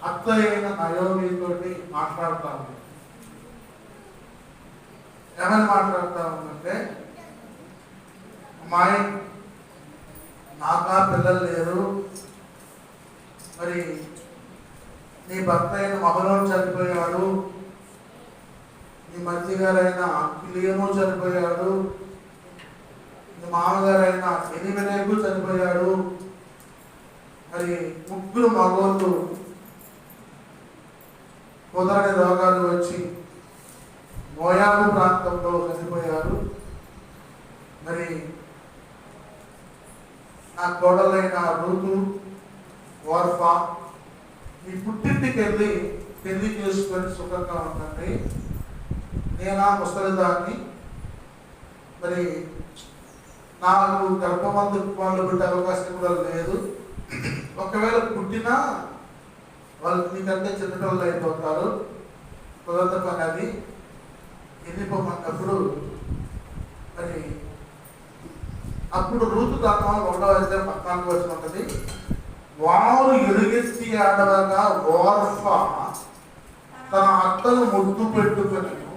అత్త అయిన నయోమితో మాట్లాడుతూ ఉంది. ఏమని మాట్లాడుతూ ఉందంటే, అమ్మాయి నాకా పిల్లలు లేరు, మరి నీ భర్త అయిన మహలోను చనిపోయాడు, నీ మధ్య గారైన కిలియను చనిపోయాడు, నీ మామగారైన ఎలిమెలెకు చనిపోయాడు, మరి 3 మగోళ్ళు కుదరని రోగాలు వచ్చి మోయాబు ప్రాంతంలో చనిపోయారు. మరి నా కోడలైన రూతు ఓర్ఫా ఈ పుట్టింటికి వెళ్ళి పెళ్లి చేసుకొని సుఖంగా ఉండండి, నేనా ముసలిదాన్ని, మరి నాకు గర్భమందు వాళ్ళు పెట్టే అవకాశం కూడా లేదు, ఒకవేళ పుట్టినా వాళ్ళు నీకంటే చిన్నపిల్లలు అయిపోతారు, కుదరత పని అది, వెళ్ళిపోమన్నప్పుడు మరి అప్పుడు రూతు గ్రంథం 1వ అధ్యాయం 14వ వచనం ఉంటుంది. వారు ఎలుగెత్తి ఆడవగా ఓర్ఫా తన అత్తను ముద్దు పెట్టుకొనెను,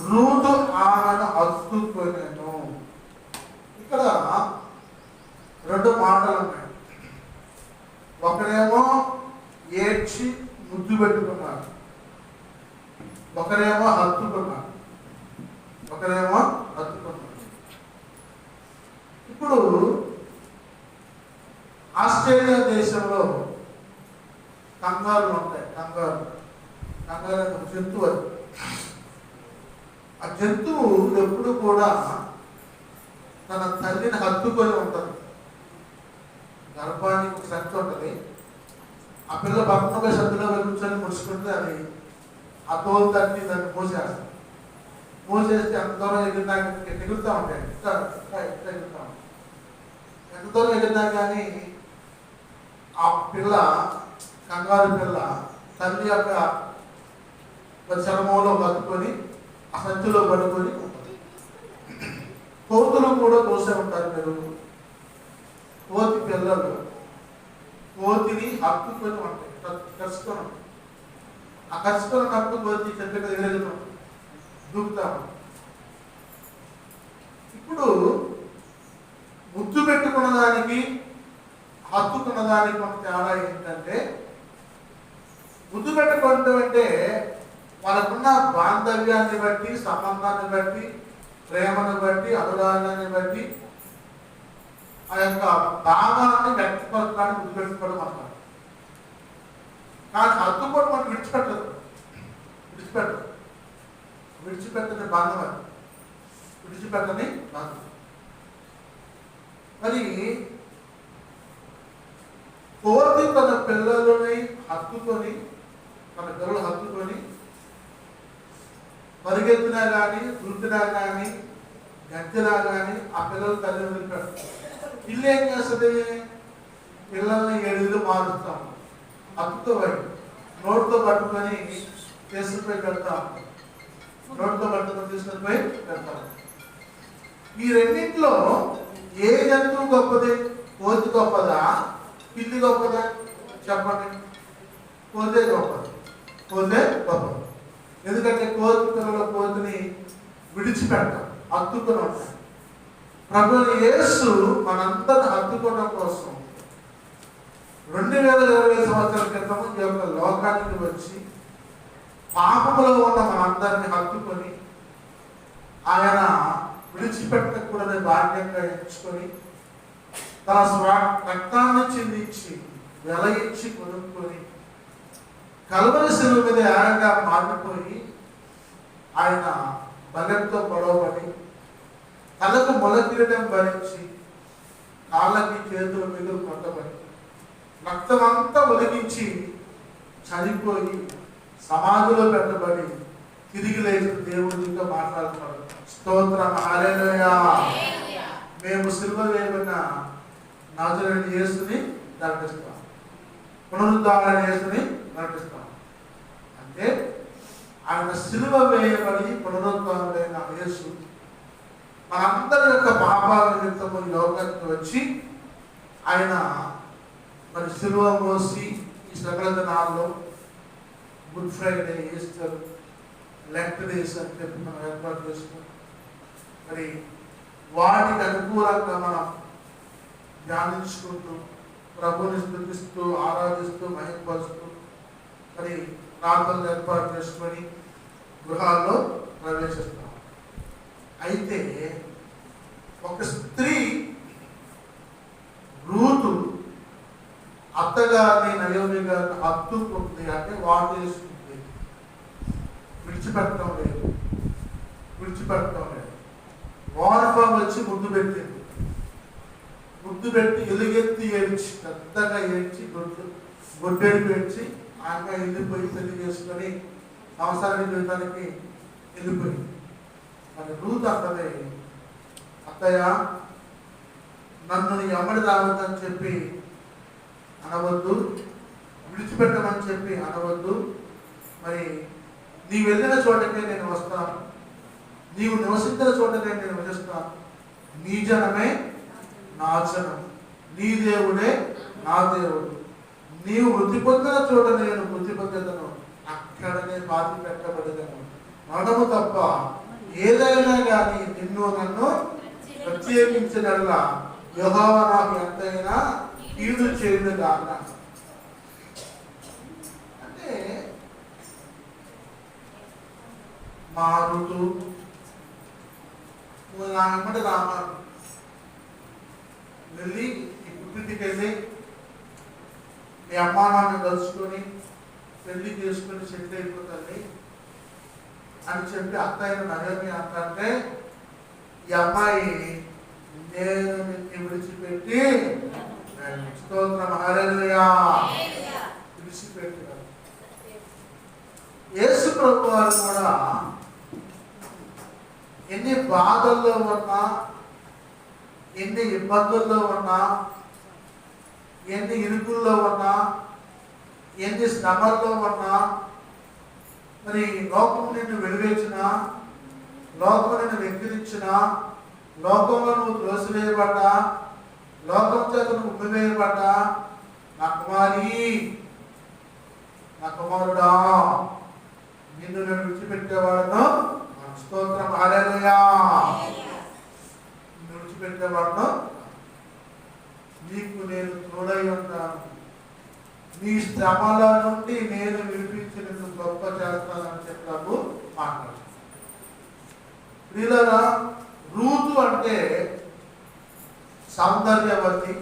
రూతు ఆమెను హత్తుకొనెను. ఇక్కడ 2 మాటలు ఉన్నాయి. ఒకరేమో ఏడ్చి ముద్దు పెట్టుకున్నారు, ఒకరేమో హత్తుకున్నారు. ఇప్పుడు ఆస్ట్రేలియా దేశంలో కంగారులు ఉంటాయి. కంగారు అనే జంతువు అది. ఆ జంతువు ఎప్పుడు కూడా తన తల్లిని హత్తుకొని ఉంటుంది. గర్భానికి ఒక శక్తి ఉంటుంది. ఆ పిల్ల భర్తగా శక్తిలో కూర్చొని ముడుచుకుంటే అది ఆ తోలు తట్టి దాన్ని మోసేస్తుంది. మోసేస్తే ఎంత దూరం ఎగిరినా ఎగురుతూ ఉంటాయి, ఎగురుతూ ఉంటాయి. ఎంత దూరం ఎగిరినా కానీ ఆ పిల్ల, కంగారు పిల్ల తల్లి యొక్క చర్మంలో బతుకొని ఆ సంచిలో పడుకొని ఉంటుంది. కోతులు కూడా కోసే ఉంటారు. మీరు కోతి పిల్లలు కోతిని హత్తుకొని ఉంటాయి, కరుచుకొని ఉంటాయి. ఆ కరుచుకున్నప్పుడు కోతి చెట్టు మీద ఎగురుతూ దూకుతా ఉంటాయి. ఇప్పుడు ముద్దు పెట్టుకున్న దానికి హత్తుకున్న దానికి మన తేడా ఏంటంటే, ముద్దు పెట్టుకోవడం అంటే వాళ్ళకున్న బాంధవ్యాన్ని బట్టి, సంబంధాన్ని బట్టి, ప్రేమను బట్టి, అనురాగాన్ని బట్టి ఆ యొక్క భావాన్ని వ్యక్తపరచడానికి ముద్దు పెట్టుకోవడం అంటారు. కానీ హత్తుకోవడం మనం విడిచిపెట్టని బంధం అది, విడిచిపెట్టని బంధం. మరి కోతి తన పిల్లలని హత్తుకొని, తన పిల్లలు హత్తుకొని పరిగెత్తినా కానీ, దుర్తినా కానీ, గంతినా కానీ ఆ పిల్లలు తల్లిదండ్రులు పెడతారు. ఇల్లు ఏం చేస్తుంది? పిల్లల్ని 7 మారుస్తాము. హత్తుతో బయట నోటితో పట్టుకొని తీసుకుపోయి పెడతాం. నోటితో పట్టుకొని తీసుకొని పోయి పెడతాం. ఈ రెండింటిలో ఏ జంతువు గొప్పది? కోతి గొప్పదా, పిల్లి గొప్పదా? చెప్పండి. కోతే గొప్పది. ఎందుకంటే కోతి పిల్లల కోతిని విడిచిపెట్టాం, హత్తుకొని ఉంటాం. ప్రభువైన యేసు మనందరిని హత్తుకోవడం కోసం 2020 సంవత్సరాల క్రితం ఈ యొక్క లోకానికి వచ్చి పాపములో ఉన్న మనందరిని హత్తుకొని ఆయన విడిచిపెట్టకూడని భాగ్యంగా ఎంచుకొని తన రక్తాన్ని చిందించి వెల ఇచ్చి కొనుక్కొని కల్వరి శిలువ మీద యాగంగా మారిపోయి ఆయన బలెంతో గొడవపడి తలకు మొలకిరటం భరించి కాళ్ళకి చేతుల మీద కొట్టబడి రక్తమంతా ఒలిగించి చనిపోయి సమాధిలో పెట్టబడి తిరిగి లేచిన దేవుడితో మాట్లాడుతున్నాడు. స్తోత్రం, హల్లెలూయా. మేము సిలువ వేయబడిన నజరేయుడైన యేసుని ప్రకటిస్తాం, పునరుద్ధరణ యేసుని ప్రకటిస్తాం. అంటే ఆయన సిలువ వేయబడి పునరుద్ధరణైన యేసు మనందరి యొక్క పాపాల నిమిత్తము లోకానికి వచ్చి ఆయన మరి సిలువ మోసి ఈ శ్రమల దినాల్లో Good Friday, Easter, Lent days అని చెప్పి మనం ఏర్పాటు చేసుకున్నాం. మరి వాటికి అనుకూలంగా మనం ధ్యానించుకుంటూ ప్రభుని స్తుతిస్తూ ఆరాధిస్తూ మహిమపరుస్తూ మరి ప్రార్థనలు ఏర్పాటు చేసుకొని గృహాల్లో ప్రవేశిస్తాం. అయితే ఒక స్త్రీ రూతు అత్తగారిని నయోమి గారిని హత్తుకుంది, అంటే వాటేసుకుంది, విడిచిపెట్టడం లేదు. వార్ఫా వచ్చి ముద్దు పెట్టింది. ముద్దు పెట్టి ఎలుగెత్తి ఏడ్చి, పెద్దగా ఏడ్చి, గొడ్డెడు పెంచి ఆమె వెళ్ళిపోయి పెళ్లి చేసుకొని సంవత్సరానికి జీవితానికి వెళ్ళిపోయింది. మరి రూత్ అంటది, అత్తయ్య నన్ను నీ అమ్మడి రావద్దని చెప్పి అనవద్దు, విడిచిపెట్టమని చెప్పి అనవద్దు. మరి నీవు వెళ్ళిన చోటకే నేను వస్తాను, నీవు నివసించిన చోటకే నేను నివసిస్తాను. నీ జనమే నా జనం, నీ దేవుడే నా దేవుడు. నీవు మృతి పొందిన చోట నేను మృతి పొందేదను, అక్కడనే పాతి పెట్టబడేదను. మరణము తప్ప ఏదైనా కానీ నిన్ను నన్ను ప్రత్యేకించినలా యెహోవా నాకు ఎంతైనా కీడు చేయునుగా అన్నాడు. అంటే మారుతూ నామంటే రామాను వెళ్ళి ఈ పుట్టింటికి వెళ్ళి మీ అమ్మా నాన్న కలుసుకొని పెళ్లి చేసుకొని సెటిల్ అయిపోతుంది అని చెప్పి అత్తయ్య నయోమి అంటే ఈ అమ్మాయి నేను నిన్ను విడిచిపెట్టి స్తోత్రం హల్లెలూయా విడిచిపెట్టారు. యేసు ప్రభు వారు కూడా ఎన్ని బాధల్లో ఉన్నా, ఎన్ని ఇబ్బందుల్లో ఉన్నా, ఎన్ని ఇరుకుల్లో ఉన్నా, ఎన్ని శ్రమల్లో ఉన్నా, మరి లోకం నిన్ను వెలివేసినా, లోకం నిన్ను వెక్కిరించినా, లోకంలో నువ్వు త్రోసివేయబడ్డా, లోకం చేత నువ్వు ఉమ్మివేయబడ్డా, నా కుమారి, నా కుమారుడా, నిన్ను నేను విడిచిపెట్టేవాడను స్తోత్రం హల్లెలూయా, నిన్ను విడిచిపెట్టేవాడను, నీకు నేను తోడై ఉంటాను, నీ శ్రమల నుండి నేను విడిపించి నిన్ను గొప్ప చేస్తానని చెప్పాము మాట్లాడు. ప్రియులారా, రూతు అంటే సౌందర్యవతి,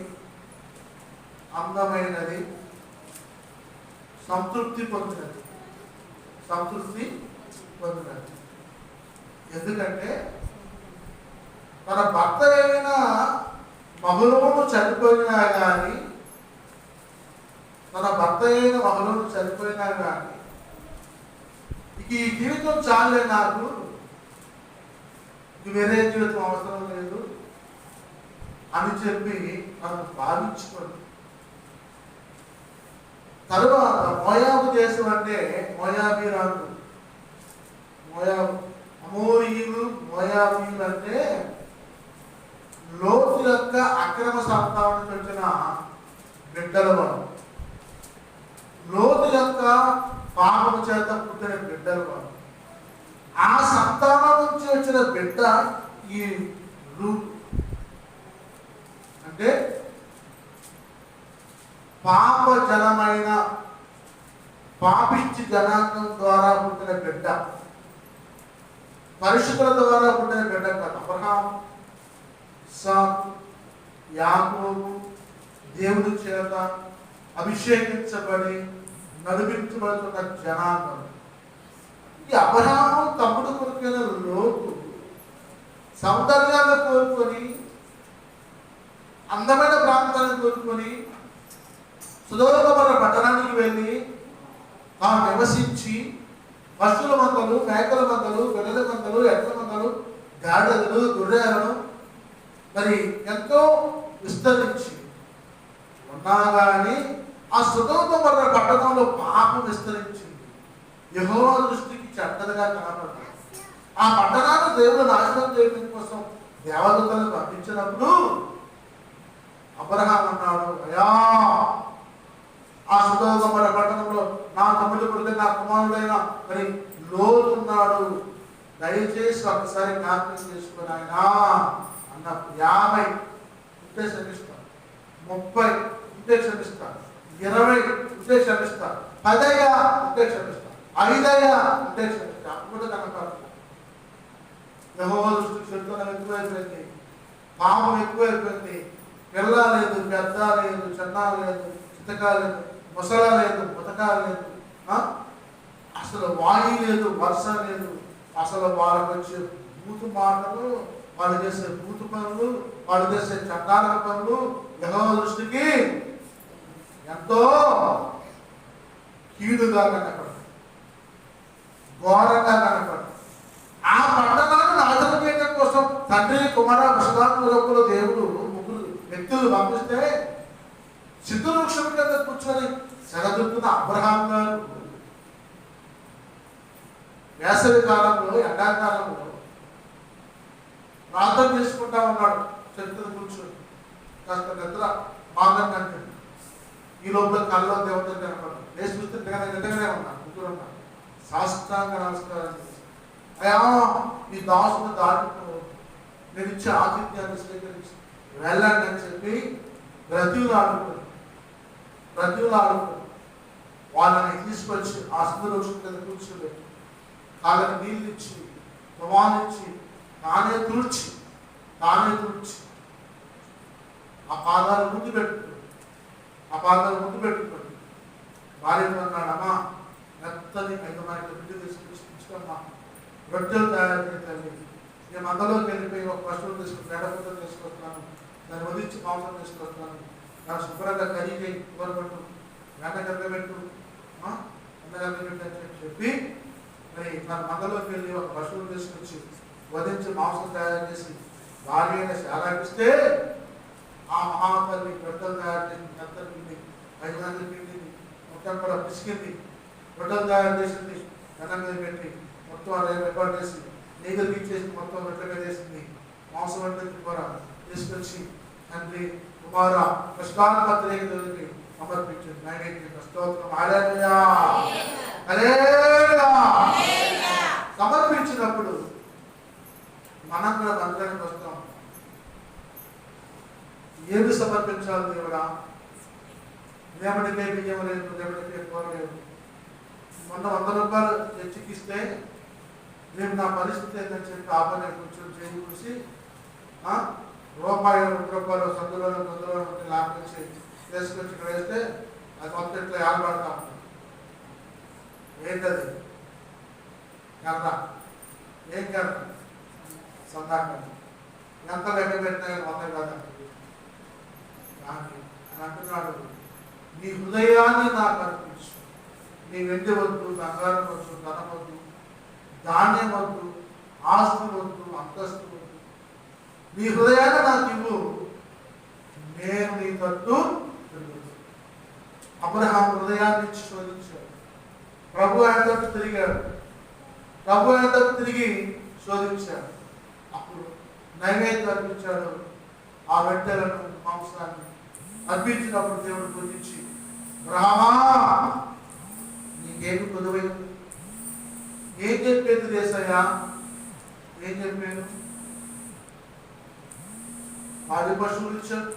అందమైనది, సంతృప్తి పొందినది. ఎందుకంటే తన భర్త అయిన మహలోను చనిపోయినా కానీ, ఈ జీవితం చాలే, నాకు వేరే జీవితం అవసరం లేదు అని చెప్పి మనం భావించుకోండి. తరువాత మోయాబు దేశం అంటే మోయాబీరాజు, అమోరీయులు, మోయాబీయులు అంటే లోతు యొక్క అక్రమ సంతానం నుంచి వచ్చిన బిడ్డల వారు, లోతు యొక్క పాపము చేత పుట్టిన బిడ్డల వారు. ఆ సంతానం నుంచి వచ్చిన బిడ్డ ఈ రూతు. అంటే పాప జనమైన పాపిష్టి జనాంగం ద్వారా పుట్టిన బిడ్డ, పరిశుద్ధుల ద్వారా పుట్టిన బిడ్డ కాదు. అబ్రహాం, ఇస్సాకు, యాకోబు దేవుడి చేత అభిషేకించబడి నడిపించబడుతున్న జనాంగం. ఈ అబ్రహాము తమ్ముడు కొడుకైన లోతు సౌందర్యాన్ని కోరుకొని, అందమైన ప్రాంతాన్ని కోరుకొని సుదూరమైన పట్టణానికి వెళ్ళి నివసించి పశువుల మందలు, మేకల మందలు, గొర్రెల మందలు, ఎడ్ల మందలు, గాడిదలు, గొర్రెలను మరి ఎంతో విస్తరించి ఉన్నా కానీ ఆ సుదూరమైన పట్టణంలో పాపం విస్తరించింది. యెహోవా దృష్టికి చెడ్డగా కనపడింది. ఆ పట్టణాన్ని దేవుడు నాశనం చేయడం కోసం దేవదూతలను పంపించినప్పుడు అబ్రహాం అన్నాడు, అయ్యా ఆ సుధోగమర పట్టణంలో నా తమ్ముడు కొడుకు నా కుమారుడైన మరి లోతు ఉన్నాడు, దయచేసి ఒకసారి జ్ఞాపకం చేసుకుని ఆయన అన్నప్పుడు 50 ఉంటే క్షమిస్తాను, 30 ఉంటే క్షమిస్తాను, 20 ఉంటే క్షమిస్తాను, 10 ఉంటే క్షమిస్తాను, 5 ఉంటే క్షమిస్తాను. అప్పుడు కనపడదు. యెహోవా దృష్టికి చెడుతనం ఎక్కువైపోయింది, పాపం ఎక్కువైపోయింది. పిల్ల లేదు, పెద్ద లేదు, చిన్న లేదు, చితక లేదు, ముసల లేదు, ముతక లేదు, అసలు వాణి లేదు, వర్ష లేదు. అసలు వాళ్ళకి వచ్చే బూతు మాటలు, వాళ్ళు చేసే బూతు పనులు, వాళ్ళు చేసే చండాల పనులు యెహోవా దృష్టికి ఎంతో కీడుగా కనపడతాయి, ఘోరంగా కనపడతాయి. ఆ పట్టణాలను నాశనం చేయడం కోసం తండ్రి, కుమార, పరిశుద్ధాత్మ దేవుడు ముగ్గురు వ్యక్తులు పంపిస్తే సిద్ధ వృక్షం కింద కూర్చొని సెలదుతున్న అబ్రహాం గారు వేసవి కాలంలో, ఎండాకాలంలో ప్రార్థన చేసుకుంటా ఉన్నాడు. చెట్టును కూర్చొని కాస్త నిద్ర బాగా కంటే ఈ లోపల కళ్ళలో దేవత కనపడ్డాడు. వేసి చూస్తే నిజంగానే ఉన్నాడు, ముగ్గురు ఉన్నాడు. సాష్టాంగ నమస్కారం చేసి, అయ్యా ఈ దాసును దాటుతూ నేను ఇచ్చే ఆతిథ్యాన్ని స్వీకరించి వెళ్ళండి అని చెప్పి బ్రతువులు ఆడుకుని వాళ్ళని తీసుకొచ్చి ఆ సుందరవృక్షం కింద కూర్చోబెట్టి కాళ్ళని నీళ్ళు ఇచ్చి, తుమానిచ్చి, తానే తుడిచి ఆ పాదాలు ముందు పెట్టుకుని భార్యతో అన్నాడు, అమ్మా మెత్తని 5 మైళ్ళ బిడ్డ తీసుకొచ్చుకమ్మా, రొట్టెలు తయారు చేయాలి. నేను మందలోకి వెళ్ళిపోయి ఒక పశువులు తీసుకుని పేడపూటలు తీసుకొస్తున్నాను, దాన్ని వదిలించి మాంసం తీసుకొస్తున్నాను, దాన్ని శుభ్రంగా కరిగి కూరబెట్టు, వెంటగరగబెట్టు, వెంటగరగబెట్టు అని చెప్పి మరి తన మందలోకి వెళ్ళి ఒక పశువులు తీసుకొచ్చి వధించి మాంసం తయారు చేసి భార్య శాలాపిస్తే ఆ మహాతల్లి రొట్టెలు తయారు చేసి మెత్తని పిండి 5 మంది పిండిని మొత్తం కూడా పిసికింది, రొట్టెలు తయారు చేసింది, వెన్న మీద పెట్టి మొత్తం రికార్డ్ చేసి నీళ్ళు తీసేసి మొత్తం రొట్టె మీద వేసింది. మాంసం వంటి కూర తీసుకొచ్చి తండ్రి, కుమార, పరిశుద్ధాత్మకి సమర్పించింది. నైవేద్యం స్తోత్రం, హల్లెలూయా హల్లెలూయా. సమర్పించినప్పుడు మనం కూడా మందిరానికి వస్తాం. ఏమి సమర్పించాలి దేవుడా? దేవుడికే బియ్యం లేదు, దేవుడికే కూర లేదు. మొన్న 100 రూపాయలు తెచ్చికిస్తే రేపు నా పరిస్థితి ఏంటని చెప్పి ఆపనే కూర్చొని చేయి కూసి రూపాయలు 2 రూపాయలు సందులో లాక్కొచ్చి తీసుకొచ్చి ఇక్కడ వేస్తే అది మొత్తం ఇట్లా ఏర్పడతా ఉంటుంది. ఏంటది? కర్ర. ఏం కర్ర? సందాకర్ర. ఎంత లెక్క పెట్టినా మొత్తం కదా అని అంటున్నాడు, నీ హృదయాన్ని నాకు అర్పించు. నీ వెండి వద్దు, బంగారం వద్దు, ధనం వద్దు, ధాన్యం వద్దు, ఆస్తి వద్దు, అంతస్తు వద్దు, నీ హృదయాన్ని నాకు ఇవ్వు, నేను నీ తట్టు తిరుగుతాను. అబ్రహాం హృదయాన్ని ఇచ్చి శోధించాడు. ప్రభు ఆయన తట్టు తిరిగాడు. ప్రభు ఆయన తట్టు తిరిగి శోధించాడు. అప్పుడు నైవేద్యం అర్పించాడు. ఆ రొట్టెలను, మాంసాన్ని అర్పించినప్పుడు దేవుడు గురించి, బ్రహ్మా నీకేమి కొదువైంది? ఏం చెప్పేది యేసయ్యా? ఏం చెప్పాను? 10 పశువులు ఇచ్చాను,